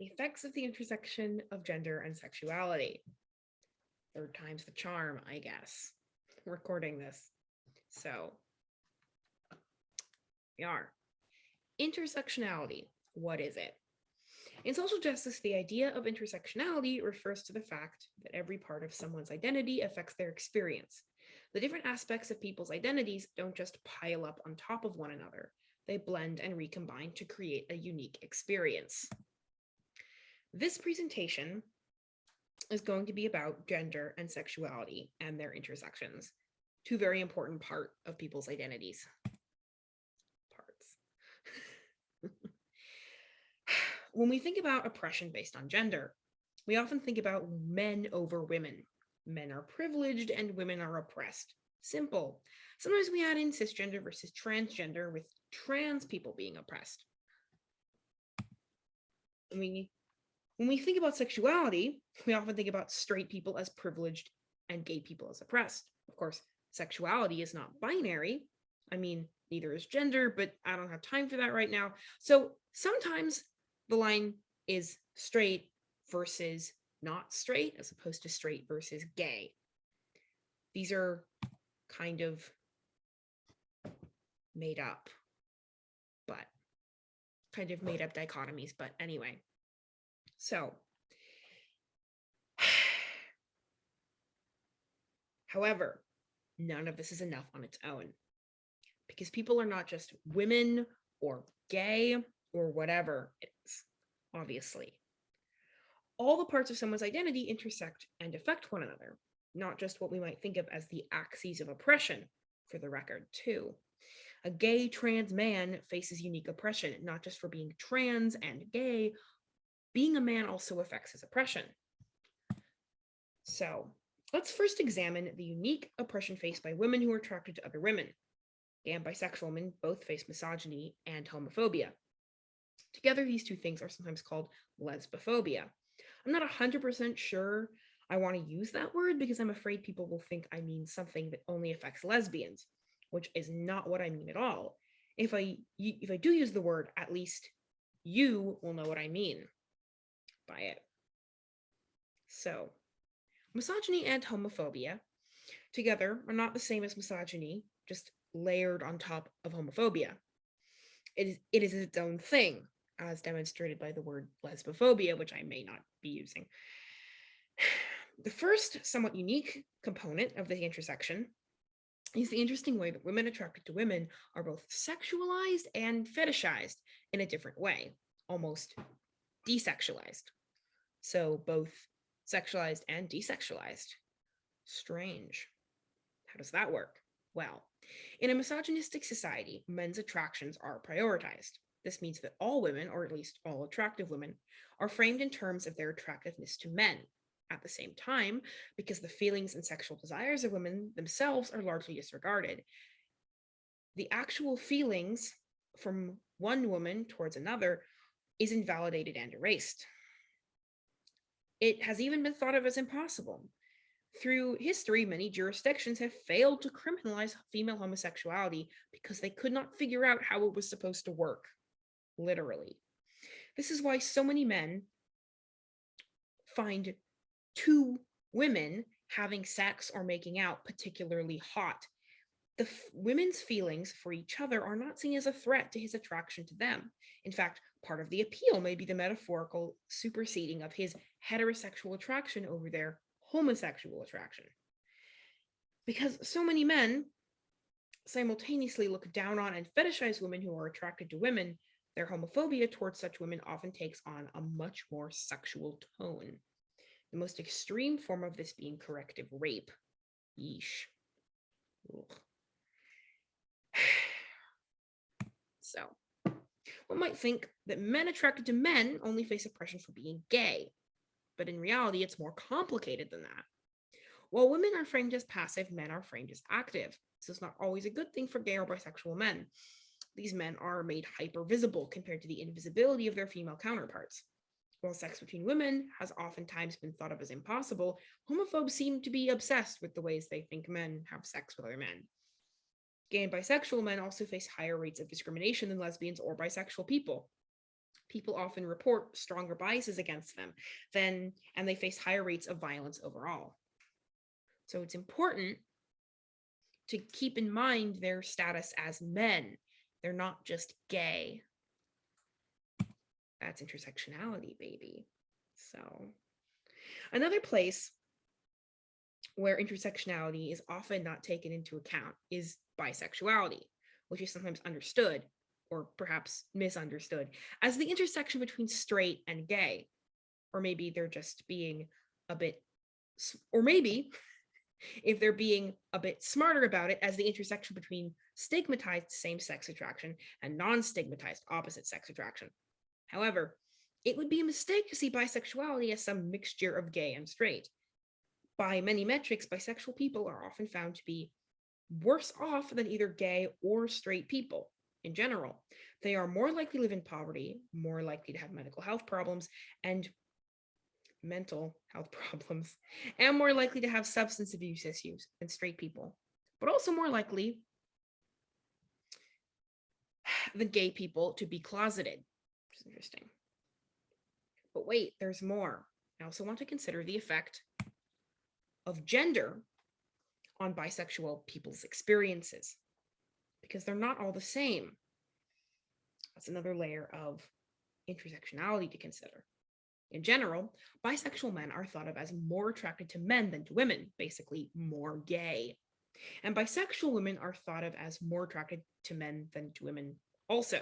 The effects of the intersection of gender and sexuality. Third time's the charm, I guess. Recording this. So, we are. Intersectionality. What is it? In social justice, the idea of intersectionality refers to the fact that every part of someone's identity affects their experience. The different aspects of people's identities don't just pile up on top of one another. They blend and recombine to create a unique experience. This presentation is going to be about gender and sexuality and their intersections, two very important parts of people's identities. When we think about oppression based on gender, we often think about men over women. Men are privileged and women are oppressed. Simple. Sometimes we add in cisgender versus transgender, with trans people being oppressed. When we think about sexuality, we often think about straight people as privileged and gay people as oppressed. Of course, sexuality is not binary. I mean, neither is gender, but I don't have time for that right now. So sometimes the line is straight versus not straight, as opposed to straight versus gay. These are kind of made up dichotomies, but anyway. So, however, none of this is enough on its own, because people are not just women or gay or whatever it is, obviously. All the parts of someone's identity intersect and affect one another, not just what we might think of as the axes of oppression, for the record, too. A gay trans man faces unique oppression, not just for being trans and gay. Being a man also affects his oppression. So, let's first examine the unique oppression faced by women who are attracted to other women. Gay and bisexual women both face misogyny and homophobia. Together, these two things are sometimes called lesbophobia. I'm not 100% sure I want to use that word because I'm afraid people will think I mean something that only affects lesbians, which is not what I mean at all. If I do use the word, at least you will know what I mean by it. So, misogyny and homophobia together are not the same as misogyny, just layered on top of homophobia. It is its own thing, as demonstrated by the word lesbophobia, which I may not be using. The first, somewhat unique component of the intersection is the interesting way that women attracted to women are both sexualized and fetishized in a different way, almost desexualized. So both sexualized and desexualized. Strange. How does that work? Well, in a misogynistic society, men's attractions are prioritized. This means that all women, or at least all attractive women, are framed in terms of their attractiveness to men. At the same time, because the feelings and sexual desires of women themselves are largely disregarded, the actual feelings from one woman towards another is invalidated and erased. It has even been thought of as impossible. Through history, many jurisdictions have failed to criminalize female homosexuality because they could not figure out how it was supposed to work, literally. This is why so many men find two women having sex or making out particularly hot. The women's feelings for each other are not seen as a threat to his attraction to them. In fact, part of the appeal may be the metaphorical superseding of his heterosexual attraction over their homosexual attraction. Because so many men simultaneously look down on and fetishize women who are attracted to women, their homophobia towards such women often takes on a much more sexual tone. The most extreme form of this being corrective rape. Yeesh. Ugh. So, one might think that men attracted to men only face oppression for being gay, but in reality, it's more complicated than that. While women are framed as passive, men are framed as active. This is not always a good thing for gay or bisexual men. These men are made hyper-visible compared to the invisibility of their female counterparts. While sex between women has oftentimes been thought of as impossible, homophobes seem to be obsessed with the ways they think men have sex with other men. Gay and bisexual men also face higher rates of discrimination than lesbians or bisexual people. people often report stronger biases against them and they face higher rates of violence overall. So it's important to keep in mind their status as men. They're not just gay. That's intersectionality, baby. So another place where intersectionality is often not taken into account is bisexuality, which is sometimes understood, or perhaps misunderstood, as the intersection between straight and gay. Or maybe they're just being a bit, or maybe if they're being a bit smarter about it, as the intersection between stigmatized same-sex attraction and non-stigmatized opposite-sex attraction. However, it would be a mistake to see bisexuality as some mixture of gay and straight. By many metrics, bisexual people are often found to be worse off than either gay or straight people. In general, they are more likely to live in poverty, more likely to have mental health problems, and more likely to have substance abuse issues than straight people, but also more likely than gay people to be closeted, which is interesting. But wait, there's more. I also want to consider the effect of gender on bisexual people's experiences, because they're not all the same. That's another layer of intersectionality to consider. In general, bisexual men are thought of as more attracted to men than to women, basically more gay. And bisexual women are thought of as more attracted to men than to women, also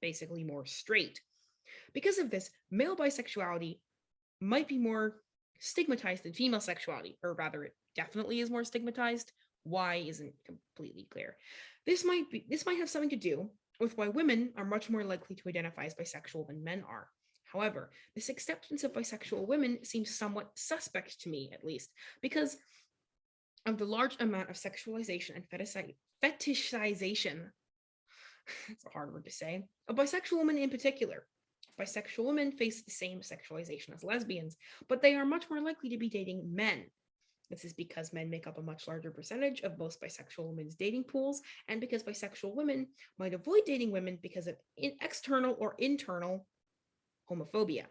basically more straight. Because of this, male bisexuality might be more stigmatized than female sexuality, or rather, it definitely is more stigmatized. Why isn't completely clear. This might have something to do with why women are much more likely to identify as bisexual than men are. However, this acceptance of bisexual women seems somewhat suspect to me, at least, because of the large amount of sexualization and fetishization, it's a hard word to say, of bisexual women in particular. Bisexual women face the same sexualization as lesbians, but they are much more likely to be dating men. This is because men make up a much larger percentage of most bisexual women's dating pools, and because bisexual women might avoid dating women because of external or internal homophobia.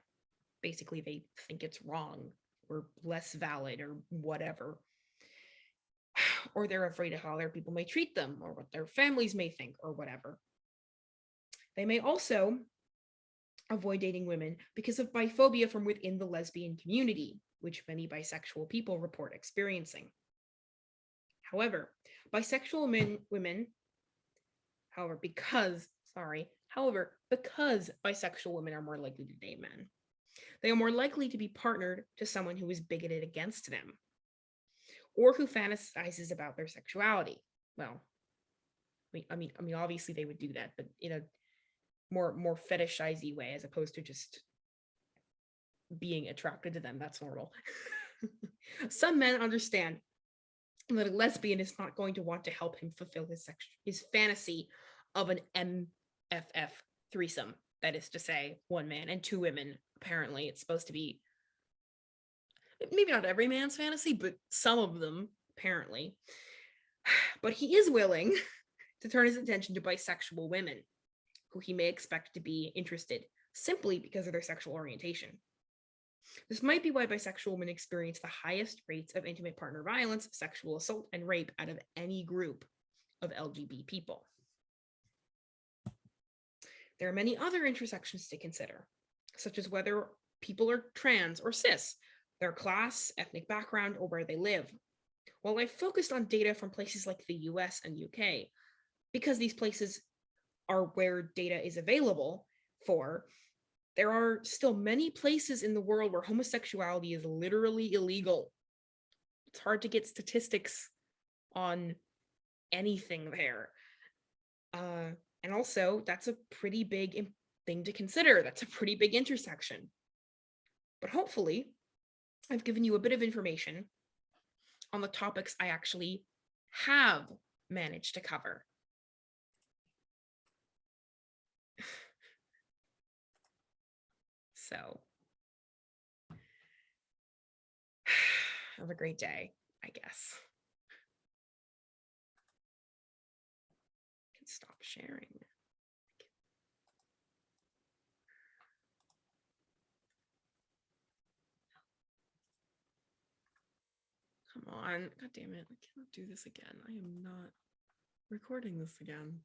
Basically, they think it's wrong or less valid or whatever. Or they're afraid of how other people may treat them or what their families may think or whatever. They may also avoid dating women because of biphobia from within the lesbian community, which many bisexual people report experiencing. However, bisexual because bisexual women are more likely to date men, they are more likely to be partnered to someone who is bigoted against them or who fantasizes about their sexuality. Well, I mean, obviously they would do that, but in a more fetishizy way, as opposed to just being attracted to them. That's normal. Some men understand that a lesbian is not going to want to help him fulfill his fantasy of an MFF threesome. That is to say, one man and two women. Apparently, it's supposed to be maybe not every man's fantasy, but some of them, apparently. But he is willing to turn his attention to bisexual women, who he may expect to be interested simply because of their sexual orientation. This might be why bisexual women experience the highest rates of intimate partner violence, sexual assault, and rape out of any group of LGBT people. There are many other intersections to consider, such as whether people are trans or cis, their class, ethnic background, or where they live. While I've focused on data from places like the US and UK, because these places are where data is available for, there are still many places in the world where homosexuality is literally illegal. It's hard to get statistics on anything there. And also, that's a pretty big thing to consider. That's a pretty big intersection. But hopefully, I've given you a bit of information on the topics I actually have managed to cover. So, have a great day, I guess. I can stop sharing. Come on. God damn it. I cannot do this again. I am not recording this again.